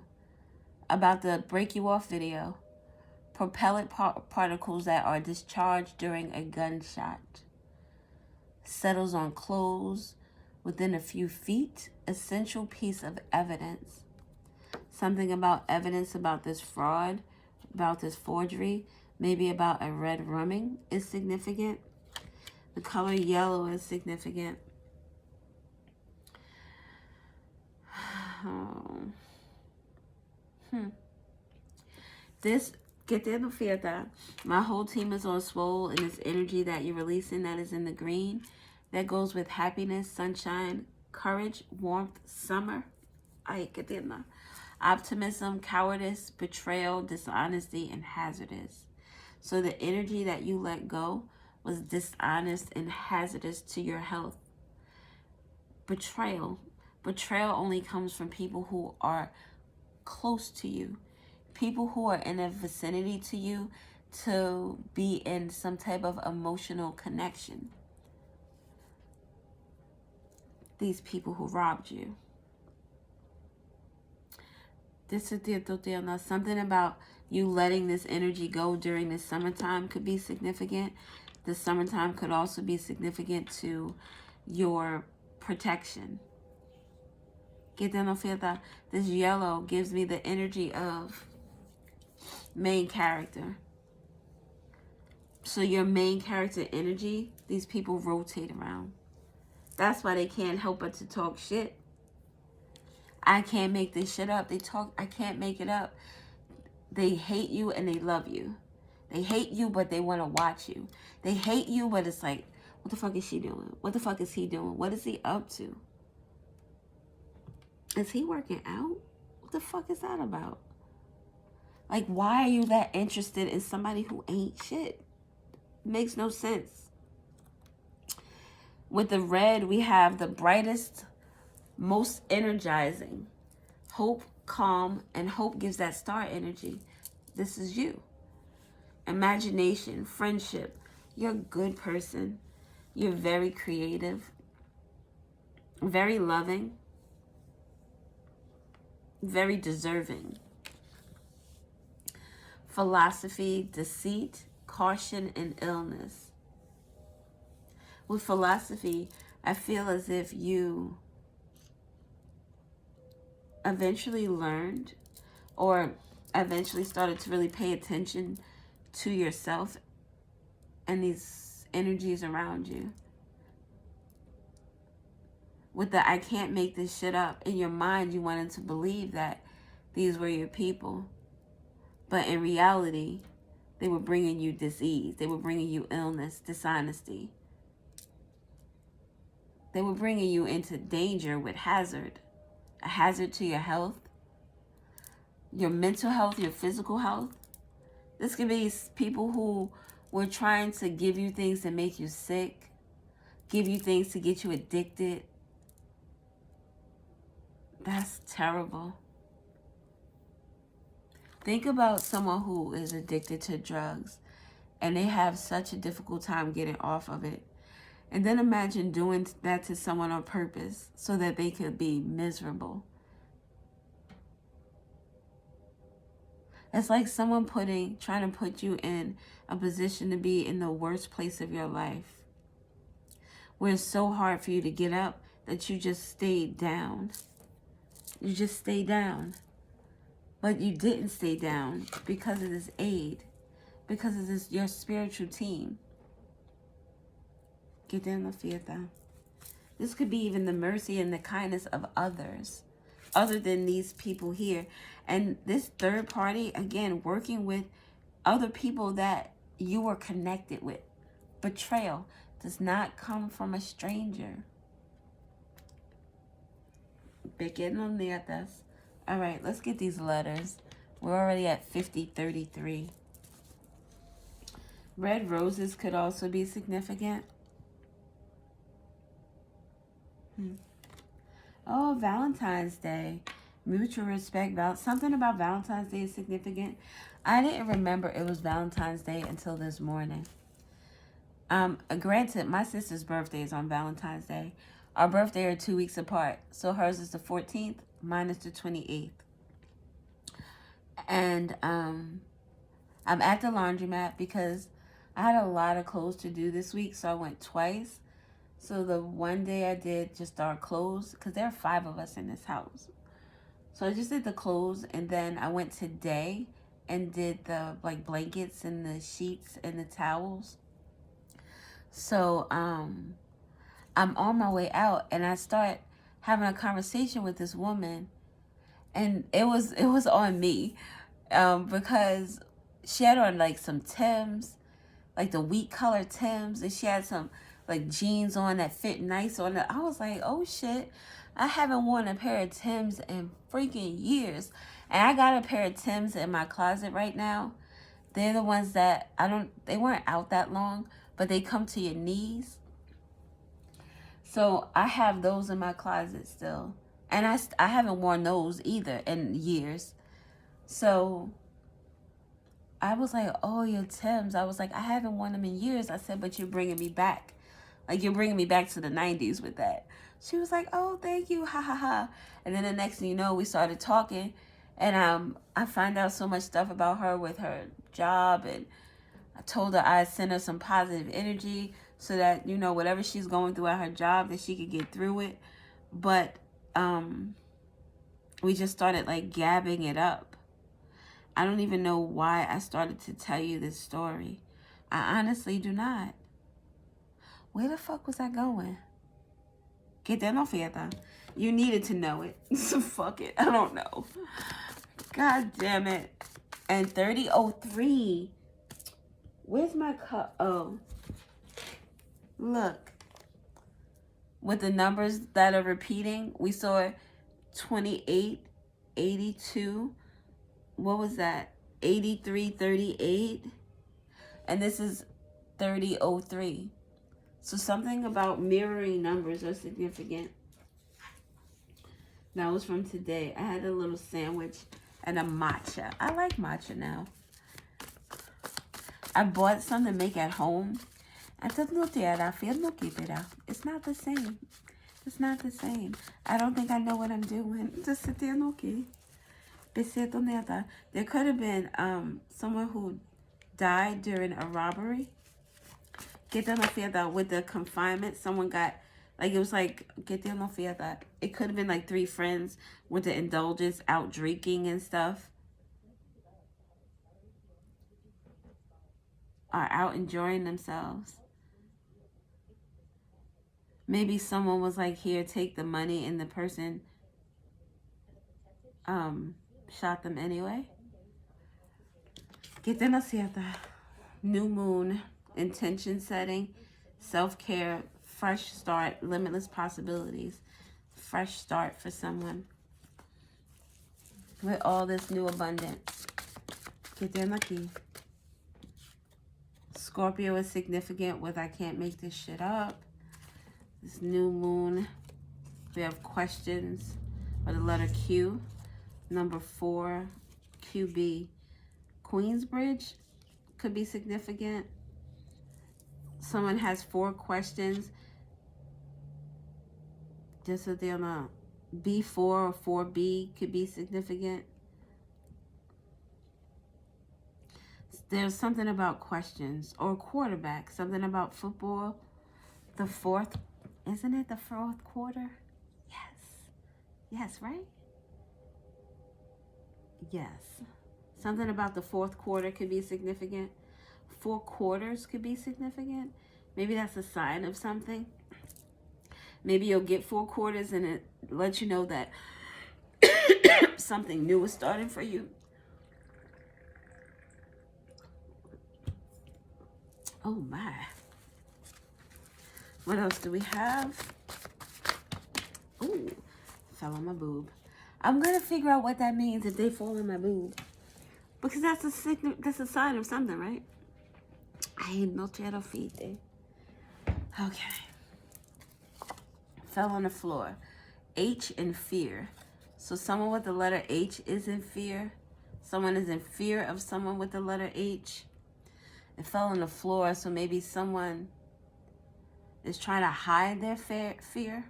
About the break you off video. Propellant particles that are discharged during a gunshot. Settles on clothes within a few feet. Essential piece of evidence. Something about evidence about this fraud, about this forgery, maybe about a red rumming is significant. The color yellow is significant. This, get there, no fear that. My whole team is on swole, and this energy that you're releasing that is in the green, that goes with happiness, sunshine, courage, warmth, summer. Ay, que tienda. Optimism, cowardice, betrayal, dishonesty, and hazardous. So the energy that you let go was dishonest and hazardous to your health. Betrayal. Betrayal only comes from people who are close to you. People who are in a vicinity to you, to be in some type of emotional connection. These people who robbed you. Something about you letting this energy go during the summertime could be significant. The summertime could also be significant to your protection. This yellow gives me the energy of main character. So your main character energy, these people rotate around. That's why they can't help but to talk shit. I can't make this shit up. I can't make it up. They hate you and they love you. They hate you, but they want to watch you. They hate you, but it's like, what the fuck is she doing? What the fuck is he doing? What is he up to? Is he working out? What the fuck is that about? Like, why are you that interested in somebody who ain't shit? Makes no sense. With the red, we have the brightest, most energizing. Hope, calm, and hope gives that star energy. This is you. Imagination, friendship. You're a good person. You're very creative. Very loving. Very deserving. Philosophy, deceit, caution, and illness. With philosophy, I feel as if you eventually learned or eventually started to really pay attention to yourself and these energies around you. With the I can't make this shit up, in your mind you wanted to believe that these were your people. But in reality, they were bringing you disease. They were bringing you illness, dishonesty. They were bringing you into danger with hazard. A hazard to your health, your mental health, your physical health. This could be people who were trying to give you things to make you sick, give you things to get you addicted. That's terrible. Think about someone who is addicted to drugs and they have such a difficult time getting off of it. And then imagine doing that to someone on purpose so that they could be miserable. It's like someone trying to put you in a position to be in the worst place of your life. where it's so hard for you to get up that you just stayed down. You just stay down. But you didn't stay down because of this aid, because of this your spiritual team. Que Dios nos fiesta. This could be even the mercy and the kindness of others, other than these people here. And this third party, again, working with other people that you were connected with. Betrayal does not come from a stranger. Pequeños nietas. All right, let's get these letters. We're already at 5033. Red roses could also be significant. Oh, Valentine's Day. Mutual respect. Something about Valentine's Day is significant. I didn't remember it was Valentine's Day until this morning. Granted, my sister's birthday is on Valentine's Day. Our birthday are 2 weeks apart. So hers is the 14th, mine is the 28th. And I'm at the laundromat because I had a lot of clothes to do this week, so I went twice. So the one day I did just our clothes, because there are 5 of us in this house. So I just did the clothes, and then I went today and did the blankets and the sheets and the towels. So I'm on my way out, and I start having a conversation with this woman, and it was on me, because she had on some Timbs, like the wheat color Timbs, and she had some jeans on that fit nice on it. I was like, oh shit, I haven't worn a pair of Timbs in freaking years. And I got a pair of Timbs in my closet right now. They're the ones that they weren't out that long, but they come to your knees. So I have those in my closet still. And I haven't worn those either in years. So I was like, oh, your Timbs. I was like, I haven't worn them in years. I said, but you're bringing me back. You're bringing me back to the 90s with that. She was like, oh, thank you, ha, ha, ha. And then the next thing you know, we started talking. And I find out so much stuff about her with her job. And I told her I'd send her some positive energy so that, whatever she's going through at her job, that she could get through it. But we just started gabbing it up. I don't even know why I started to tell you this story. I honestly do not. Where the fuck was I going? Que te no fiesta. You needed to know it. So fuck it. I don't know. God damn it. And 3003. Where's my cup? Oh. Look. With the numbers that are repeating, we saw 28, 82. What was that? 83, 38. And this is 3003. So something about mirroring numbers are significant. That was from today. I had a little sandwich and a matcha. I like matcha now. I bought some to make at home. It's not the same. It's not the same. I don't think I know what I'm doing. There could have been someone who died during a robbery. With the confinement, someone got, it was it could have been 3 friends with the indulgence out drinking and stuff. Are out enjoying themselves. Maybe someone was here, take the money, and the person shot them anyway. New moon. Intention setting, self-care, fresh start, limitless possibilities. Fresh start for someone with all this new abundance. Scorpio is significant with I can't make this shit up. This new moon. We have questions with the letter Q. Number 4, QB. Queensbridge could be significant. Someone has 4 questions. Just so they'll know. B4 or 4B could be significant. There's something about questions or quarterback. Something about football. The fourth, isn't it the fourth quarter? Yes. Yes, right? Yes. Something about the fourth quarter could be significant. 4 quarters could be significant. Maybe that's a sign of something. Maybe you'll get 4 quarters and it lets you know that something new is starting for you. Oh my. What else do we have? Oh, fell on my boob. I'm going to figure out what that means if they fall on my boob. Because that's a sign of something, right? Ay, no quiero fite. Okay. Fell on the floor. H in fear. So someone with the letter H is in fear. Someone is in fear of someone with the letter H. It fell on the floor, so maybe someone is trying to hide their fear.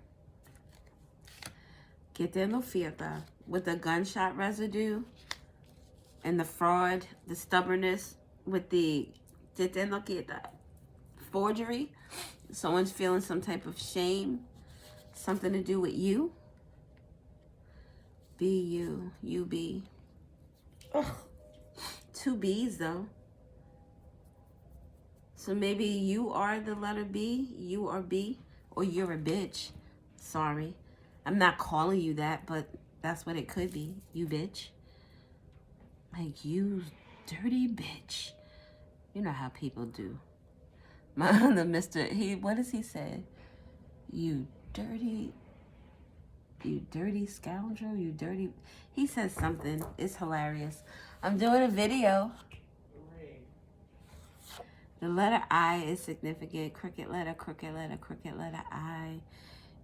Que tengo fiesta. With the gunshot residue and the fraud, the stubbornness with the que tengo quieta. Forgery. Someone's feeling some type of shame. Something to do with you. Be you. You be. Ugh. 2 B's though. So maybe you are the letter B, you are B, or you're a bitch. Sorry. I'm not calling you that, but that's what it could be. You bitch. Like, you dirty bitch. You know how people do. The Mr. What does he say? You dirty scoundrel, you dirty. He says something. It's hilarious. I'm doing a video. The letter I is significant. Cricket letter, I.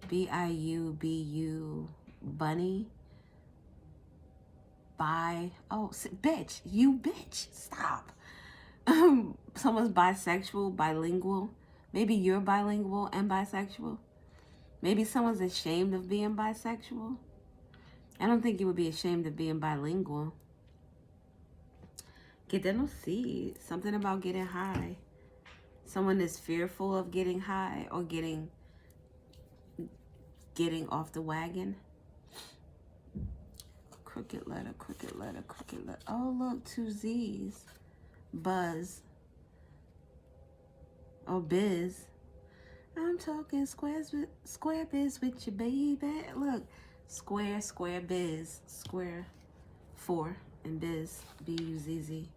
B-I-U, B-U, bunny. Bi. Oh, bitch. You bitch. Stop. Someone's bisexual, bilingual. Maybe you're bilingual and bisexual. Maybe someone's ashamed of being bisexual. I don't think you would be ashamed of being bilingual. Que te no see. Something about getting high. Someone is fearful of getting high or getting off the wagon. Crooked letter. Oh, look, 2 Z's. Buzz. Or biz. I'm talking square biz with your baby. Look, square biz. Square 4 and biz. B-U-Z-Z.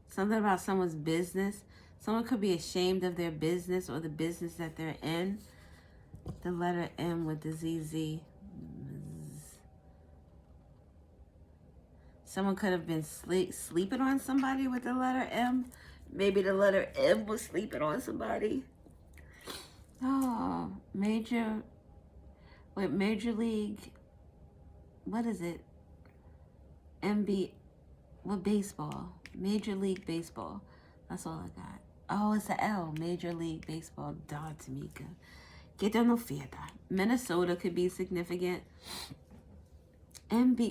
Something about someone's business. Someone could be ashamed of their business or the business that they're in. The letter M with the ZZ. Someone could have been sleeping on somebody with the letter M. Maybe the letter M was sleeping on somebody. Oh, Major League. What is it? What baseball? Major League Baseball. That's all I got. Oh, it's the L. Major League Baseball. Da Tamika. Que te no fiesta. Minnesota could be significant.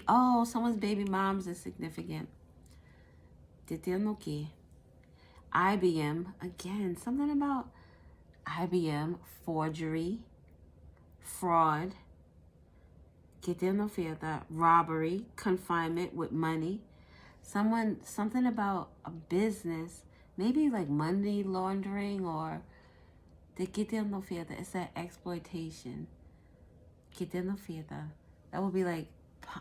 Oh, someone's baby moms is significant. Que te no que. IBM. Again, something about IBM. Forgery. Fraud. Que te no fiesta. Robbery. Confinement with money. Something about a business. Maybe like money laundering or de que te no fiesta. It's that exploitation. Que te no fiesta. That would be like,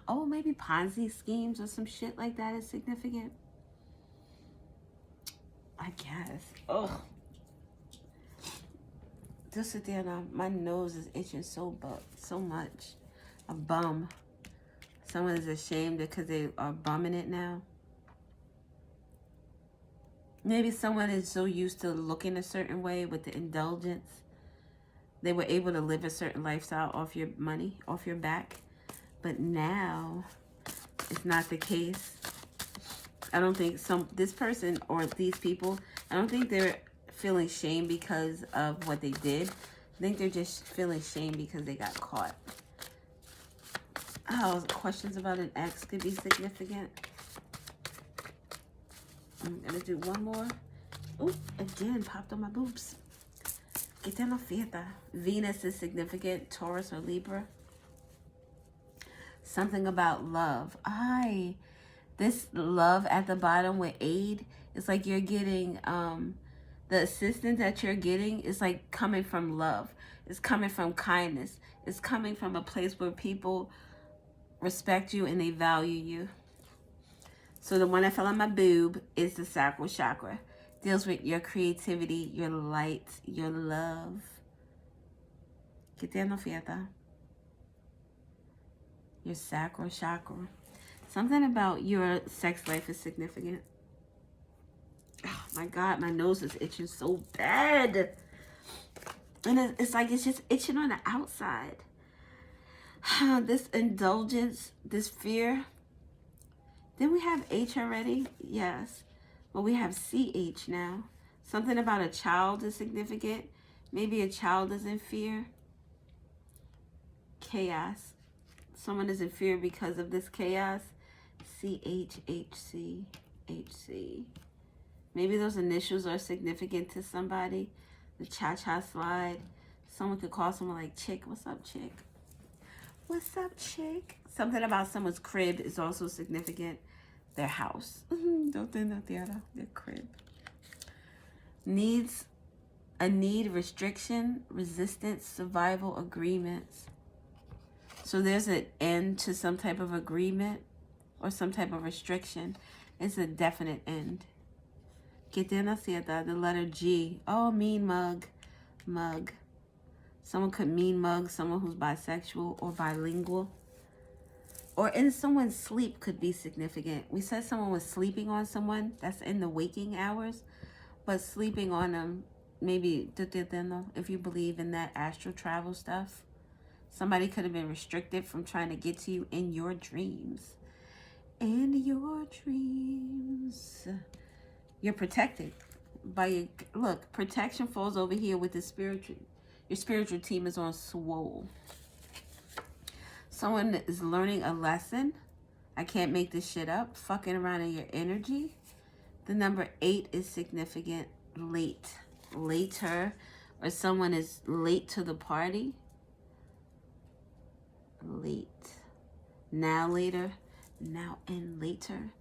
oh, maybe Ponzi schemes or some shit like that is significant. I guess. Ugh. Just sit there now. My nose is itching so much. A bum. Someone is ashamed because they are bumming it now. Maybe someone is so used to looking a certain way with the indulgence. They were able to live a certain lifestyle off your money, off your back. But now, it's not the case. I don't think this person or these people, I don't think they're feeling shame because of what they did. I think they're just feeling shame because they got caught. Oh, questions about an ex could be significant. I'm going to do one more. Oh, again, popped on my boobs. Que te no fiesta. Venus is significant. Taurus or Libra. Something about love. This love at the bottom with aid. It's like you're getting, the assistance that you're getting is like coming from love. It's coming from kindness. It's coming from a place where people respect you and they value you. So the one that fell on my boob is the sacral chakra. Deals with your creativity, your light, your love. Que te no fiesta. Your sacral chakra. Something about your sex life is significant. Oh my God, my nose is itching so bad. And it's like it's just itching on the outside. This indulgence, this fear. Didn't we have H already? Yes. Well, we have CH now. Something about a child is significant. Maybe a child is in fear. Chaos. Someone is in fear because of this chaos. CHHC. HC. Maybe those initials are significant to somebody. The cha-cha slide. Someone could call someone like Chick. What's up, Chick? What's up, Chick? Something about someone's crib is also significant. Their house. Their crib. Needs. A need, restriction, resistance, survival, agreements. So there's an end to some type of agreement or some type of restriction. It's a definite end. Que te no sienta, the letter G. Oh, mean mug. Mug. Someone could mean mug someone who's bisexual or bilingual. Or in someone's sleep could be significant. We said someone was sleeping on someone. That's in the waking hours. But sleeping on them, maybe, if you believe in that astral travel stuff. Somebody could have been restricted from trying to get to you in your dreams. In your dreams. You're protected by your, look, protection falls over here with the spiritual. Your spiritual team is on swole. Someone is learning a lesson. I can't make this shit up. Fucking around in your energy. The number 8 is significant. Late. Later. Or someone is late to the party. Late. Now later. Now and later.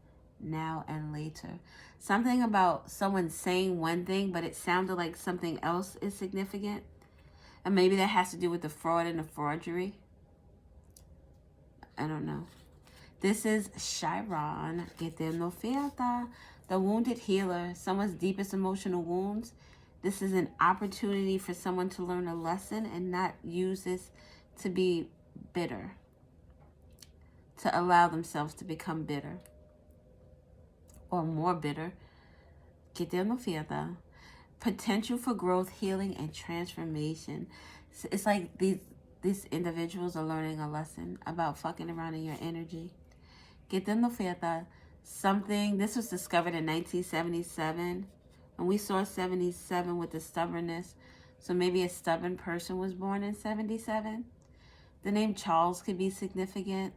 Now and later. Something about someone saying one thing, but it sounded like something else is significant. And maybe that has to do with the fraud and the forgery. I don't know. This is Chiron. Que te no fiesta. The wounded healer. Someone's deepest emotional wounds. This is an opportunity for someone to learn a lesson and not use this to be bitter. To allow themselves to become bitter. Or more bitter. Que te no fiesta. Potential for growth, healing, and transformation. It's like these individuals are learning a lesson about fucking around in your energy. Que te no fiesta. Something, this was discovered in 1977. And we saw 77 with the stubbornness. So maybe a stubborn person was born in 77. The name Charles could be significant.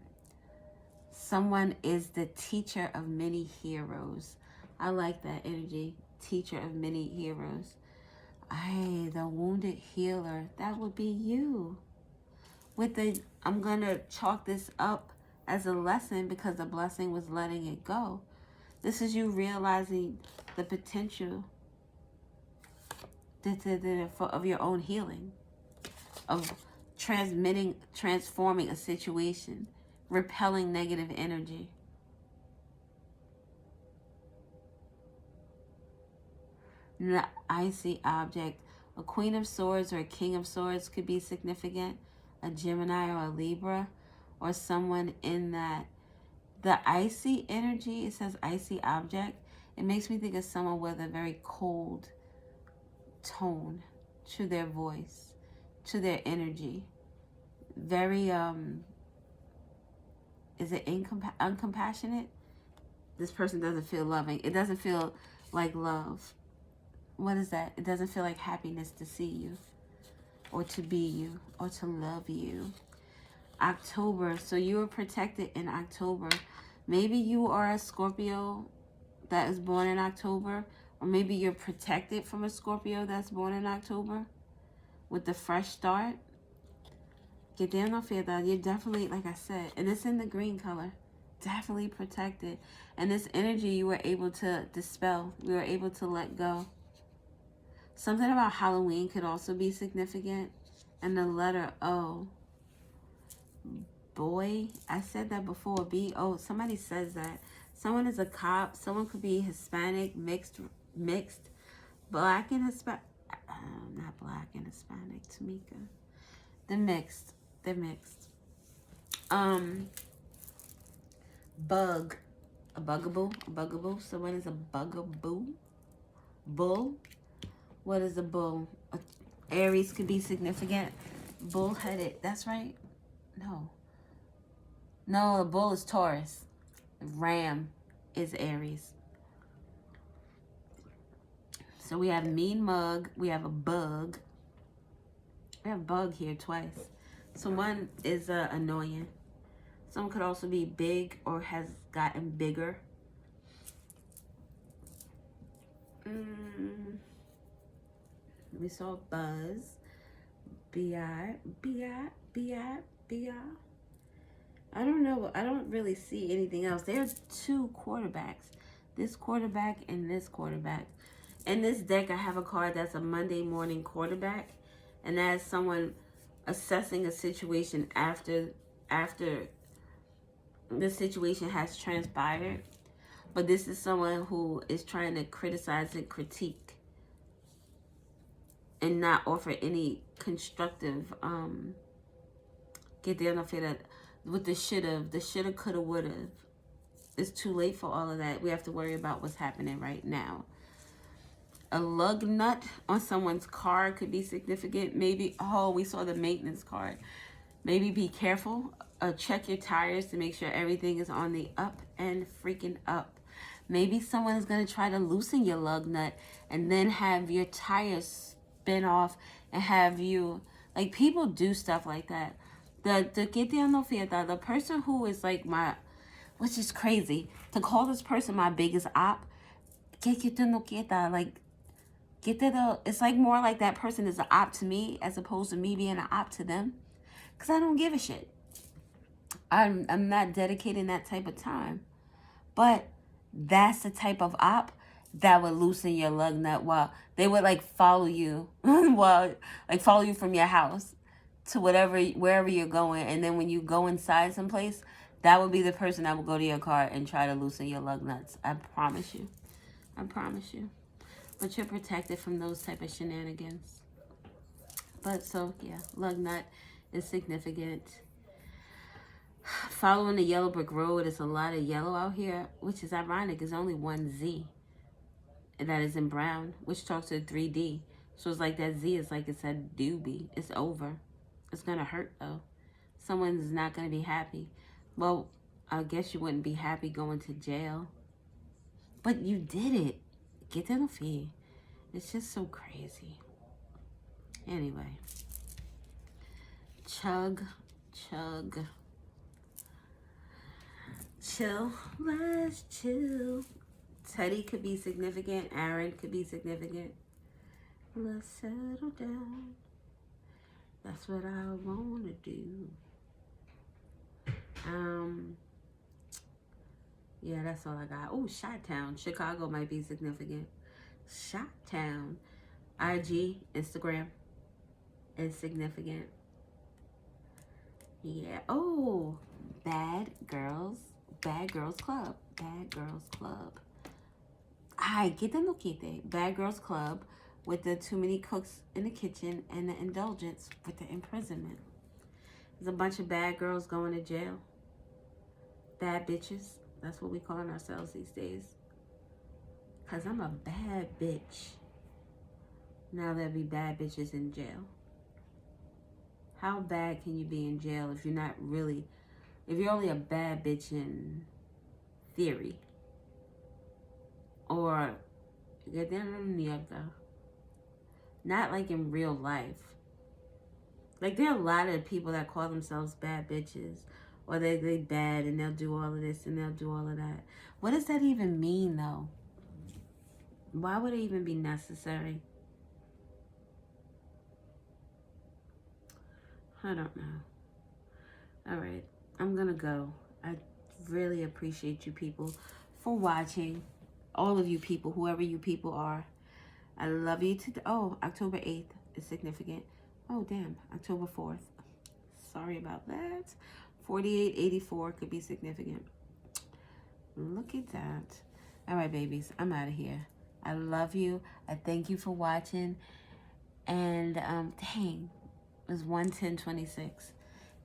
Someone is the teacher of many heroes. I like that energy. Teacher of many heroes. The wounded healer. That would be you. I'm going to chalk this up as a lesson because the blessing was letting it go. This is you realizing the potential of your own healing. Of transforming a situation. Repelling negative energy. An icy object. A Queen of Swords or a King of Swords could be significant. A Gemini or a Libra. Or someone in that. The icy energy, it says icy object. It makes me think of someone with a very cold tone to their voice. To their energy. Very, is it uncompassionate? This person doesn't feel loving. It doesn't feel like love. What is that? It doesn't feel like happiness to see you. Or to be you. Or to love you. October. So you were protected in October. Maybe you are a Scorpio that is born in October. Or maybe you're protected from a Scorpio that's born in October. with the fresh start. Que Dios no pierda. You're definitely, like I said, and it's in the green color. Definitely protected. And this energy you were able to dispel. You were able to let go. Something about Halloween could also be significant. And the letter O. Boy, I said that before. B-O. Somebody says that. Someone is a cop. Someone could be Hispanic, mixed, black and Hispanic. Not black and Hispanic, Tamika. They're mixed. They're mixed. Bug. A bugaboo. A bugaboo. Someone is a bugaboo. Bull. What is a bull? Aries could be significant. Bull-headed. That's right. No. No, a bull is Taurus. Ram is Aries. So we have mean mug. We have a bug. We have bug here twice. So one is annoying. Someone could also be big or has gotten bigger. We saw buzz. B-I. B-I. B-I. B-I. I don't know. I don't really see anything else. There are two quarterbacks. This quarterback and this quarterback. In this deck, I have a card that's a Monday morning quarterback. And that's someone assessing a situation after the situation has transpired. But this is someone who is trying to criticize and critique and not offer any constructive get there with the shoulda, coulda, woulda. It's too late for all of that. We have to worry about what's happening right now. A lug nut on someone's car could be significant. Maybe, oh, we saw the maintenance card. Maybe be careful. Check your tires to make sure everything is on the up and freaking up. Maybe someone is going to try to loosen your lug nut and then have your tires spin off and have you, like, people do stuff like that. The person who is like which is crazy, to call this person my biggest op, like, it's like more like that person is an op to me as opposed to me being an op to them. Because I don't give a shit. I'm not dedicating that type of time. But that's the type of op that would loosen your lug nut while they would like follow you follow you from your house to wherever you're going, and then when you go inside someplace, that would be the person that will go to your car and try to loosen your lug nuts. I promise you. But you're protected from those type of shenanigans. But so yeah, lug nut is significant. Following the yellow brick road, it's a lot of yellow out here, which is ironic. There's only one Z that is in brown, which talks to 3D. So it's like that Z is like it's a doobie. It's over. It's going to hurt, though. Someone's not going to be happy. Well, I guess you wouldn't be happy going to jail. But you did it. Get in the fee. It's just so crazy. Anyway. Chug. Chill. Let's chill. Teddy could be significant. Aaron could be significant. Let's settle down. That's what I want to do. Yeah, that's all I got. Oh, Chi-Town. Chicago might be significant. Chi-Town. IG, Instagram is significant. Yeah. Oh, Bad Girls Club. Ay, get the loquete. Bad Girls Club with the too many cooks in the kitchen and the indulgence with the imprisonment. There's a bunch of bad girls going to jail. Bad bitches. That's what we calling ourselves these days. Because I'm a bad bitch. Now there'll be bad bitches in jail. How bad can you be in jail if you're only a bad bitch in theory? Or, not like in real life. Like, there are a lot of people that call themselves bad bitches. Or they bad and they'll do all of this and they'll do all of that. What does that even mean, though? Why would it even be necessary? I don't know. All right, I'm gonna go. I really appreciate you people for watching. All of you people, whoever you people are. I love you to, oh, October 8th is significant. Oh, damn, October 4th. Sorry about that. 4884 could be significant. Look at that. All right, babies, I'm out of here. I love you. I thank you for watching. And, dang, it was 1:10:26.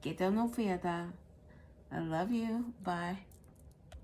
Que te no fiesta. I love you. Bye.